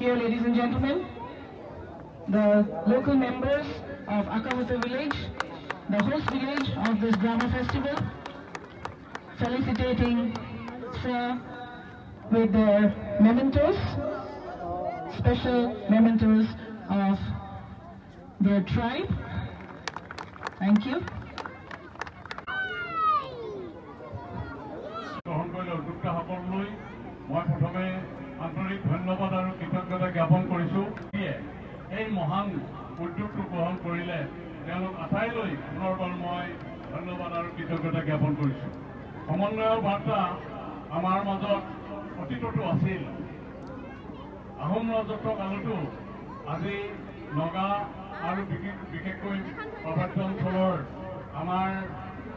Here, ladies and gentlemen, the local members of Akamuta village, the host village of this drama festival, felicitating Sir with their mementos, special mementos of their tribe. Thank you. মই প্ৰথমে আন্তৰিক ধন্যবাদ আৰু কৃতজ্ঞতা জ্ঞাপন কৰিছোঁ। এই মহান উদ্যোগটো গ্ৰহণ কৰিলে তেওঁলোক আটাইলৈ পুনৰবাৰ মই ধন্যবাদ আৰু কৃতজ্ঞতা জ্ঞাপন কৰিছোঁ। সমন্বয়ৰ বাৰ্তা আমাৰ মাজত অতীততো আছিল। আহোম ৰাজত্ব কালতো আজি নগা আৰু বিশেষকৈ পাৰ্বত্য অঞ্চলৰ আমাৰ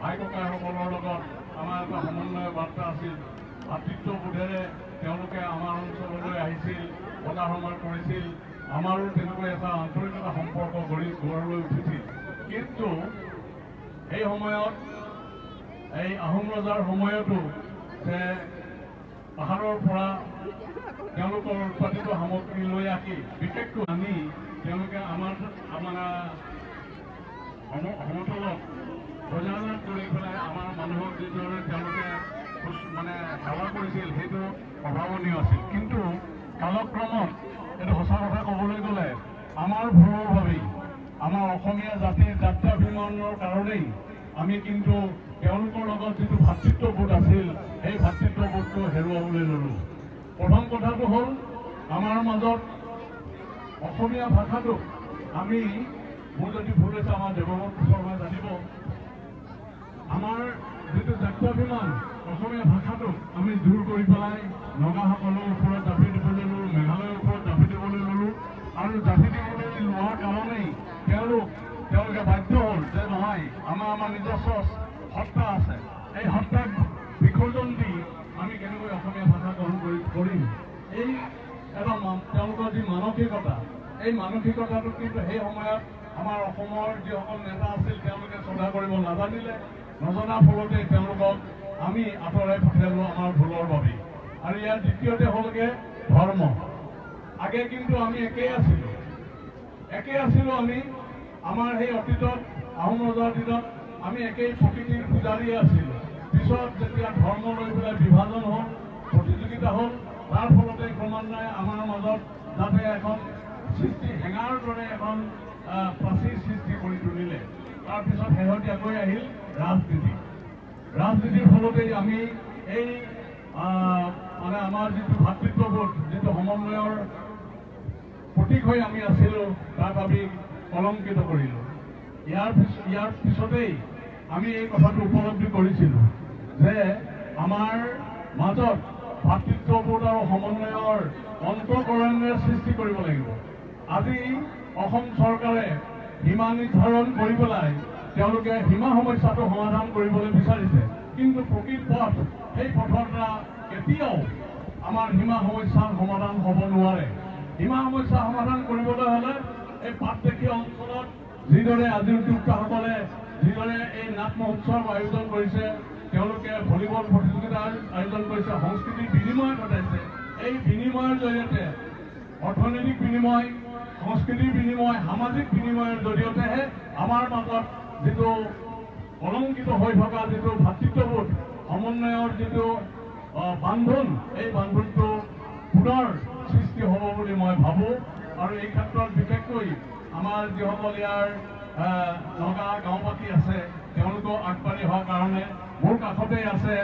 ভাই ককাইসকলৰ লগত আমাৰ এটা সমন্বয়ৰ বাৰ্তা আছিল। ভাতৃত্ববোধেৰে তেওঁলোকে আমাৰ অঞ্চললৈ আহিছিল, বজাৰ সমাৰ কৰিছিল, আমাৰো তেনেকৈ এটা আন্তৰিকতা সম্পৰ্ক গঢ়ি লৈ উঠিছিল। কিন্তু এই সময়ত এই আহোম ৰজাৰ সময়তো যে পাহাৰৰ পৰা তেওঁলোকৰ উৎপাদিত সামগ্ৰী লৈ আহি বিশেষকৈ আনি তেওঁলোকে আমাৰ সমতলত বজাৰজাত কৰি পেলাই আমাৰ মানুহক যিদৰে তেওঁলোকে সেৱা কৰিছিল সেইটো অভাৱনীয় আছিল। কিন্তু কালক্ৰমত এইটো সঁচা কথা ক'বলৈ গ'লে আমাৰ ভুলৰ বাবেই আমাৰ অসমীয়া জাতিৰ যাত্ৰাভিমানৰ কাৰণেই আমি কিন্তু তেওঁলোকৰ লগত যিটো ভাতৃত্ববোধ আছিল সেই ভাতৃত্ববোধটো হেৰুৱাবলৈ ল'লোঁ। প্ৰথম কথাটো হ'ল আমাৰ মাজত অসমীয়া ভাষাটোক আমি মোৰ যদি ভুল হৈছে আমাৰ দেৱমত শৰ্মাই জানিব, আমাৰ যিটো যাত্ৰাভিমান অসমীয়া ভাষাটোক আমি দূৰ কৰি পেলাই নগাসকলৰ ওপৰত জাপি দিবলৈ ল'লোঁ, মেঘালয়ৰ ওপৰত জাপি দিবলৈ ল'লোঁ আৰু জাপি দিবলৈ লোৱাৰ কাৰণেই তেওঁলোকে বাধ্য হ'ল যে নহয় আমাৰ নিজস্ব সত্তা আছে, এই সত্তাক বিসৰ্জন দি আমি কেনেকৈ অসমীয়া ভাষা গ্ৰহণ কৰিম। এই এটা তেওঁলোকৰ যি মানসিকতা, এই মানসিকতাটো কিন্তু সেই সময়ত আমাৰ অসমৰ যিসকল নেতা আছিল তেওঁলোকে শ্ৰদ্ধা কৰিব নাজানিলে, নজনাৰ ফলতে তেওঁলোকক আমি আঁতৰাই পঠিয়ালোঁ আমাৰ ভুলৰ বাবে। আৰু ইয়াৰ দ্বিতীয়তে হ'লগৈ ধৰ্ম। আগে কিন্তু আমি একেই আছিলোঁ আমি আমাৰ সেই অতীতত আহোম ৰজাৰ দিনত আমি একেই প্ৰকৃতিৰ পূজাৰীয়ে আছিলোঁ। পিছত যেতিয়া ধৰ্ম লৈ পেলাই বিভাজন হ'ল, প্ৰতিযোগিতা হ'ল, তাৰ ফলতে ক্ৰমান্বয়ে আমাৰ মাজত যাতে এখন সৃষ্টি হেঙাৰ দৰে এখন প্ৰাচীৰ সৃষ্টি কৰি তুলিলে। তাৰপিছত শেহতীয়াকৈ আহিল ৰাজনীতিৰ ফলতেই আমি এই আমাৰ যিটো ভাতৃত্ববোধ, যিটো সমন্বয়ৰ প্ৰতীক হৈ আমি আছিলোঁ তাক আমি কলংকিত কৰিলোঁ। ইয়াৰ পিছতেই আমি এই কথাটো উপলব্ধি কৰিছিলোঁ যে আমাৰ মাজত ভাতৃত্ববোধ আৰু সমন্বয়ৰ অন্তঃকৰণেৰে সৃষ্টি কৰিব লাগিব। আজি অসম চৰকাৰে সীমা নিৰ্ধাৰণ কৰি পেলাই তেওঁলোকে সীমা সমস্যাটো সমাধান কৰিবলৈ বিচাৰিছে, কিন্তু প্ৰকৃত পথ সেই পথৰ দ্বাৰা কেতিয়াও আমাৰ সীমা সমস্যাৰ সমাধান হ'ব নোৱাৰে। সীমা সমস্যা সমাধান কৰিবলৈ হ'লে এই পাটদেশীয়া অঞ্চলত যিদৰে আজি উদ্যোক্তাসকলে যিদৰে এই নাট মহোৎসৱ আয়োজন কৰিছে, তেওঁলোকে ভলীবল প্ৰতিযোগিতা আয়োজন কৰিছে, সংস্কৃতিৰ বিনিময় ঘটাইছে। এই বিনিময়ৰ জৰিয়তে অৰ্থনৈতিক বিনিময়, সংস্কৃতিৰ বিনিময়, সামাজিক বিনিময়ৰ জৰিয়তেহে আমাৰ মাজত যিটো কলংকিত হৈ থকা যিটো ভাতৃত্ববোধ, সমন্বয়ৰ যিটো বান্ধোন, এই বান্ধোনটো পুনৰ সৃষ্টি হ'ব বুলি মই ভাবোঁ। আৰু এই ক্ষেত্ৰত বিশেষকৈ আমাৰ যিসকল ইয়াৰ নগা গাঁওবাসী আছে তেওঁলোকক আগবাঢ়ি অহাৰ কাৰণে মোৰ কাষতেই আছে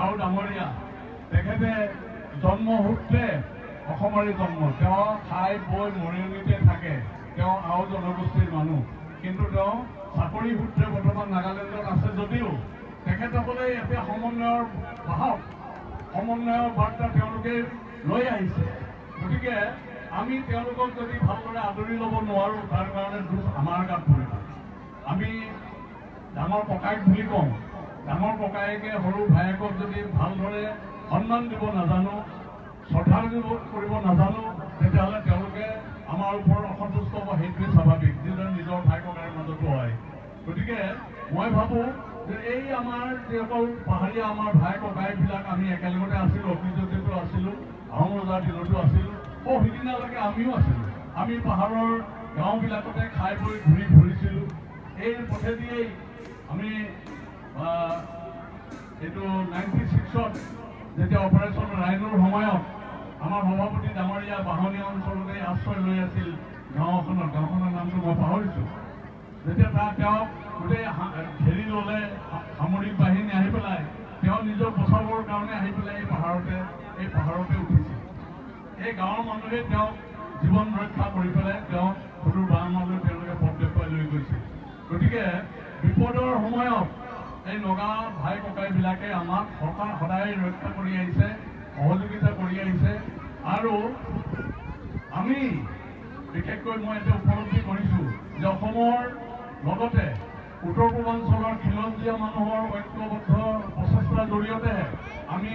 আও ডাঙৰীয়া। তেখেতে জন্মসূত্ৰে অসমৰে জন্ম, তেওঁ খাই বৈ মৰিয়নিতে থাকে, তেওঁ আও জনগোষ্ঠীৰ মানুহ, কিন্তু তেওঁ চাকৰি সূত্ৰে বৰ্তমান নাগালেণ্ডত আছে যদিও তেখেতসকলে এতিয়া সমন্বয়ৰ বাহক, সমন্বয়ৰ বাৰ্তা তেওঁলোকে লৈ আহিছে। গতিকে আমি তেওঁলোকক যদি ভালদৰে আদৰি ল'ব নোৱাৰোঁ তাৰ কাৰণে দুখ আমাৰ গাত পৰিব। আমি ডাঙৰ ককাইক বুলি কওঁ, ডাঙৰ ককায়েকে সৰু ভায়েকক যদি ভালদৰে সন্মান দিব নাজানো, শ্ৰদ্ধা কৰিব নাজানো, তেতিয়াহ'লে তেওঁলোকে আমাৰ ওপৰত অসন্তুষ্ট হ'ব, সেইটোৱে স্বাভাৱিক, যিদৰে নিজৰ ভাই ককাইৰ মাজতো হয়। গতিকে মই ভাবোঁ যে এই আমাৰ যিসকল পাহাৰীয়া আমাৰ ভাই ককাইবিলাক আমি একেলগতে আছিলোঁ, অতীততো আছিলোঁ, আহোম ৰজাৰ দিনতো আছিলোঁ, সিদিনালৈকে আমিও আছিলোঁ। আমি পাহাৰৰ গাঁওবিলাকতে খাই বৈ ঘূৰি ফুৰিছিলোঁ। এই পথেদিয়েই আমি এইটো 96ত যেতিয়া অপাৰেশ্যন ৰাইনৰ সময়ত আমাৰ সভাপতি ডাঙৰীয়া বাহনী অঞ্চলতে আশ্ৰয় লৈ আছিল গাঁওখনৰ নামটো মই পাহৰিছোঁ। যেতিয়া তেওঁক গোটেই ঘেৰি ল'লে সামৰিক বাহিনী আহি পেলাই, তেওঁ নিজৰ বচাবৰ কাৰণে আহি পেলাই এই পাহাৰতে উঠিছিল। এই গাঁৱৰ মানুহে তেওঁক জীৱন ৰক্ষা কৰি পেলাই তেওঁক সৰুৰ বাঁহমালৈ তেওঁলোকে পথ দেখুৱাই লৈ গৈছিল। গতিকে বিপদৰ সময়ত এই নগা ভাই ককাইবিলাকে আমাক সদায় ৰক্ষা কৰি আহিছে, সহযোগিতা কৰি আহিছে। আৰু আমি বিশেষকৈ মই এতিয়া উপলব্ধি কৰিছোঁ যে অসমৰ লগতে উত্তৰ পূৰ্বাঞ্চলৰ খিলঞ্জীয়া মানুহৰ ঐক্যবদ্ধ প্ৰচেষ্টাৰ জৰিয়তেহে আমি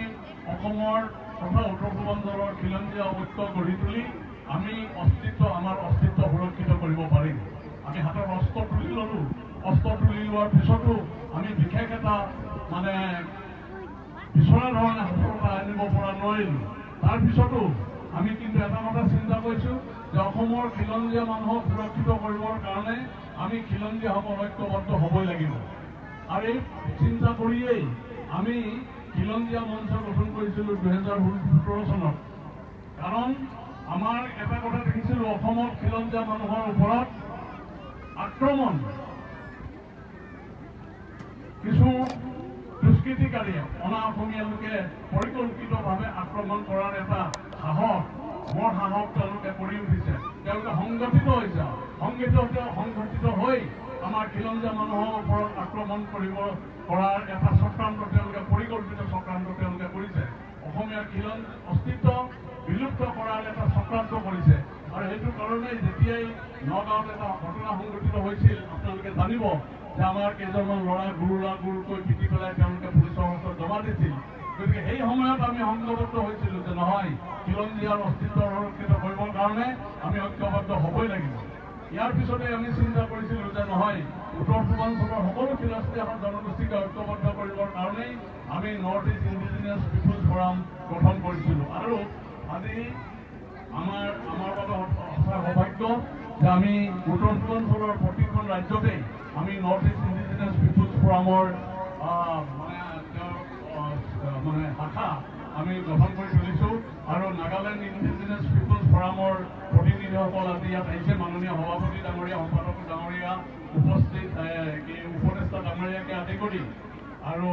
অসমৰ তথা উত্তৰ পূৰ্বাঞ্চলৰ খিলঞ্জীয়া ঐক্য গঢ়ি তুলি আমি আমাৰ অস্তিত্ব সুৰক্ষিত কৰিব পাৰিম। আমি হাতত অস্ত্ৰ তুলি ল'লোঁ। অস্ত্ৰ তুলি লোৱাৰ পিছতো আমি বিশেষ এটা বিচৰা ধৰণে সফলতা আনিব পৰা নোৱাৰিলোঁ। তাৰপিছতো আমি কিন্তু এটা কথা চিন্তা কৰিছোঁ যে অসমৰ খিলঞ্জীয়া মানুহক সুৰক্ষিত কৰিবৰ কাৰণে আমি খিলঞ্জীয়াসকল ঐক্যবদ্ধ হ'বই লাগিব। আৰু এই চিন্তা কৰিয়েই আমি খিলঞ্জীয়া মঞ্চ গঠন কৰিছিলোঁ 2017 চনত। কাৰণ আমাৰ এটা কথা দেখিছিলোঁ, অসমত খিলঞ্জীয়া মানুহৰ ওপৰত আক্ৰমণ কিছু দুষ্কৃতিকাৰীয়ে অনা অসমীয়া লোকে পৰিকল্পিতভাৱে আক্ৰমণ কৰাৰ এটা সাহস তেওঁলোকে কৰি উঠিছে। তেওঁলোকে সংগঠিত হৈছে। সংগঠিত হৈ আমাৰ খিলঞ্জীয়া মানুহৰ ওপৰত আক্ৰমণ কৰাৰ এটা চক্ৰান্ত তেওঁলোকে পৰিকল্পিত চক্ৰান্ত তেওঁলোকে কৰিছে। অসমীয়া অস্তিত্ব বিলুপ্ত কৰাৰ এটা চক্ৰান্ত কৰিছে। আৰু সেইটো কাৰণেই যেতিয়াই নগাঁৱত এটা ঘটনা সংঘটিত হৈছিল, আপোনালোকে জানিব যে আমাৰ কেইজনমান ল'ৰা গুৰুকৈ পিটি পেলাই তেওঁলোকে পুলিচৰ হাতত জমা দিছিল। গতিকে সেই সময়ত আমি সংঘবদ্ধ হৈছিলোঁ যে নহয়, খিলঞ্জীয়াৰ অস্তিত্ব সুৰক্ষিত কৰিবৰ কাৰণে আমি ঐক্যবদ্ধ হ'বই লাগিব। ইয়াৰ পিছতে আমি চিন্তা কৰিছিলোঁ যে নহয়, উত্তৰ পূৰ্বাঞ্চলৰ সকলো খিলঞ্জীয়া জনগোষ্ঠীক ঐক্যবদ্ধ কৰিবৰ কাৰণেই আমি north east indigenous peoples forum গঠন কৰিছিলোঁ। আৰু আজি আমাৰ বাবে সঁচা সৌভাগ্য যে আমি উত্তৰ পূৰ্বাঞ্চলৰ প্ৰতিখন ৰাজ্যতেই আমি নৰ্থ ইষ্ট ইণ্ডিজিনিয়াছ পিপুলছ ফৰামৰ শাখা আমি গঠন কৰি তুলিছোঁ। আৰু নাগালেণ্ড ইণ্ডিজিনিয়াছ পিপুলছ ফৰামৰ প্ৰতিনিধিসকল আজি ইয়াত আহিছে। মাননীয় সভাপতি ডাঙৰীয়া, সম্পাদক ডাঙৰীয়া উপস্থিত, উপদেষ্টা ডাঙৰীয়াকে আদি কৰি আৰু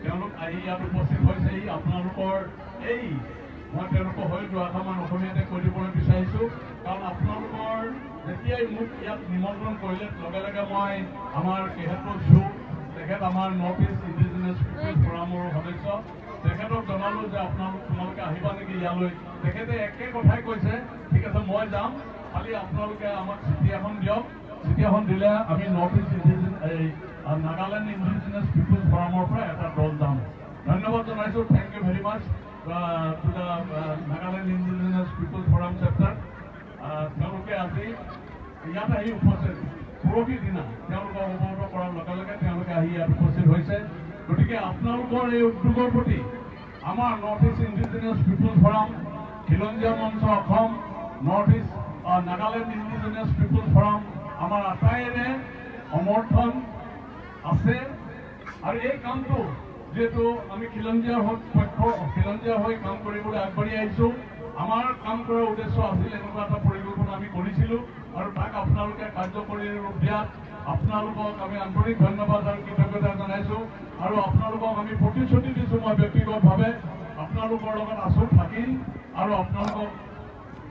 তেওঁলোক আহি ইয়াত উপস্থিত হৈছেহি। আপোনালোকৰ মই তেওঁলোকক হয়তো আশামান অসমীয়াতে কৈ দিবলৈ বিচাৰিছোঁ, কাৰণ আপোনালোকৰ যেতিয়াই মোক ইয়াত নিমন্ত্ৰণ কৰিলে লগে লগে মই আমাৰ কেহেতৰ তেখেত আমাৰ নৰ্থ ইষ্ট ইণ্ডিজিনিয়াছ পিপুলছ ফৰামৰ সদস্য, তেখেতক জনালোঁ যে তোমালোকে আহিবা নেকি ইয়ালৈ। তেখেতে একে কথাই কৈছে, ঠিক আছে মই যাম, খালি আপোনালোকে আমাক চিঠি এখন দিয়ক। চিঠি এখন দিলে আমি north east Nagaland indigenous peoples ফৰামৰ পৰা এটা দল যাম। ধন্যবাদ জনাইছোঁ। Thank you very much to the Nagaland indigenous peoples forum chapter. তেওঁলোকে আজি ইয়াত আহি উপস্থিত, পৰহি দিনা তেওঁলোকক অৱগত কৰাৰ লগে লগে তেওঁলোকে আহি ইয়াত উপস্থিত হৈছে। গতিকে আপোনালোকৰ এই উদ্যোগৰ প্ৰতি আমাৰ north east indigenous peoples forum, খিলঞ্জীয়া মঞ্চ Assam, north east Nagaland indigenous peoples forum আমাৰ আটাইৰে সমৰ্থন আছে। আৰু এই কামটো যিহেতু আমি খিলঞ্জীয়া হৈ কাম কৰিবলৈ আগবাঢ়ি আহিছোঁ, আমাৰ কাম কৰাৰ উদ্দেশ্য আছিল এনেকুৱা এটা পৰিকল্পনা আমি কৰিছিলোঁ। আৰু তাক আপোনালোকে কাৰ্যকৰী ৰূপ দিয়াত আপোনালোকক আমি আন্তৰিক ধন্যবাদ আৰু কৃতজ্ঞতা জনাইছোঁ। আৰু আপোনালোকক আমি প্ৰতিশ্ৰুতি দিছোঁ, মই ব্যক্তিগতভাৱে আপোনালোকৰ লগত আছোঁ থাকিম আৰু আপোনালোকক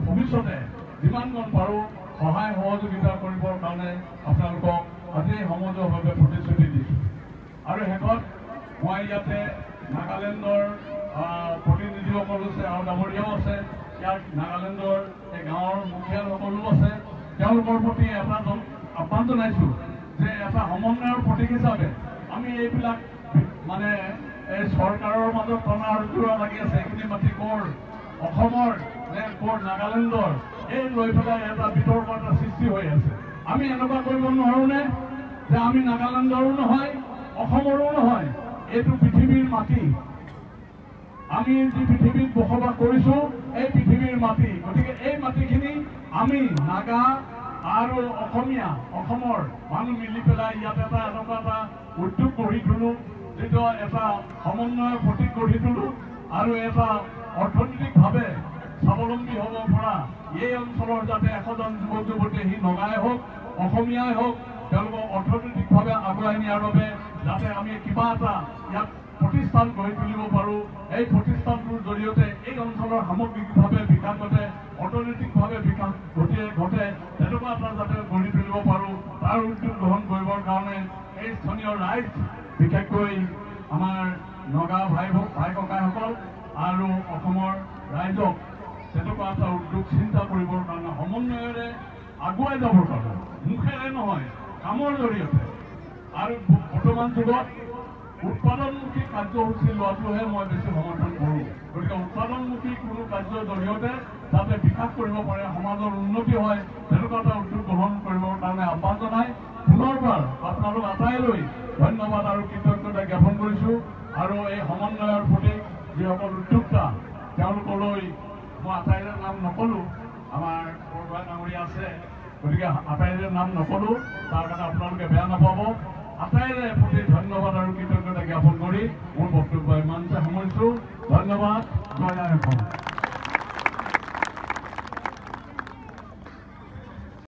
ভৱিষ্যতে যিমানকণ পাৰোঁ সহায় সহযোগিতা কৰিবৰ কাৰণে আপোনালোকক আজি সমজুৱাভাৱে প্ৰতিশ্ৰুতি দিছোঁ। আৰু শেষত মই ইয়াতে নাগালেণ্ডৰ প্ৰতিনিধিসকল আছে আৰু ডাঙৰীয়াও আছে, ইয়াত নাগালেণ্ডৰ এই গাঁৱৰ মুখিয়ালসকলো আছে। তেওঁলোকৰ প্ৰতি এটা আহ্বান জনাইছোঁ যে এটা সমন্বয়ৰ প্ৰতীক হিচাপে আমি এইবিলাক এই চৰকাৰৰ মাজত টনা আঁজোৰা লাগি আছে, এইখিনি মাটি কৰ অসমৰ নে কৰ নাগালেণ্ডৰ, এই লৈ পেলাই এটা বিতৰ্ক এটা সৃষ্টি হৈ আছে। আমি এনেকুৱা কৰিব নোৱাৰোঁনে যে আমি নাগালেণ্ডৰো নহয়, অসমৰো নহয়, এইটো পৃথিৱীৰ মাটি। আমি যি পৃথিৱীত বসবাস কৰিছোঁ এই পৃথিৱীৰ মাটি, গতিকে এই মাটিখিনি আমি নাগা আৰু অসমীয়া অসমৰ মানুহ মিলি পেলাই ইয়াত এটা এনেকুৱা এটা উদ্যোগ গঢ়ি তোলোঁ, যিটো এটা সমন্বয়ৰ প্ৰতীক গঢ়ি তোলোঁ আৰু এটা অৰ্থনৈতিকভাৱে স্বাৱলম্বী হ'ব পৰা এই অঞ্চলৰ যাতে 100জন যুৱক যুৱতীয়ে সি নগাই হওক অসমীয়াই হওক তেওঁলোকক অৰ্থনৈতিকভাৱে আগুৱাই নিয়াৰ বাবে যাতে আমি কিবা এটা ইয়াত প্ৰতিষ্ঠান গঢ়ি তুলিব পাৰোঁ। এই প্ৰতিষ্ঠানটোৰ জৰিয়তে এই অঞ্চলৰ সামগ্ৰিকভাৱে বিকাশ ঘটে, অৰ্থনৈতিকভাৱে বিকাশ ঘটে, তেনেকুৱা এটা যাতে গঢ়ি তুলিব পাৰোঁ তাৰ উদ্যোগ গ্ৰহণ কৰিবৰ কাৰণে এই স্থানীয় ৰাইজ, বিশেষকৈ আমাৰ নগা ভাই ককাইসকল আৰু অসমৰ ৰাইজক তেনেকুৱা এটা উদ্যোগ চিন্তা কৰিবৰ কাৰণে সমন্বয়েৰে আগুৱাই যাবৰ কাৰণে মুখেৰে নহয় কামৰ জৰিয়তে আৰু বৰ্তমান যুগত উৎপাদনমুখী কাৰ্যসূচী লোৱাটোহে মই বেছি সমৰ্থন কৰোঁ। গতিকে উৎপাদনমুখী কোনো কাৰ্যৰ জৰিয়তে যাতে বিকাশ কৰিব পাৰে, সমাজৰ উন্নতি হয়, তেনেকুৱা এটা উদ্যোগ গ্ৰহণ কৰিবৰ কাৰণে আহ্বান জনাই পুনৰবাৰ আপোনালোক আটাইলৈ ধন্যবাদ আৰু কৃতজ্ঞতা জ্ঞাপন কৰিছোঁ। আৰু এই সমন্বয়ৰ প্ৰতি যিসকল উদ্যোক্তা তেওঁলোকলৈ মই আটাইৰে নাম নকলোঁ, আমাৰ বৰদোৱা ডাঙৰীয়া আছে, গতিকে আটাইৰে নাম নকলোঁ, তাৰ কাৰণে আপোনালোকে বেয়া নাপাব। আটাইৰে প্ৰতি ধন্যবাদ আৰু কৃতজ্ঞতা জ্ঞাপন কৰি মোৰ বক্তব্য ইমানতে সামৰিছোঁ। ধন্যবাদ। জয় আই অসম।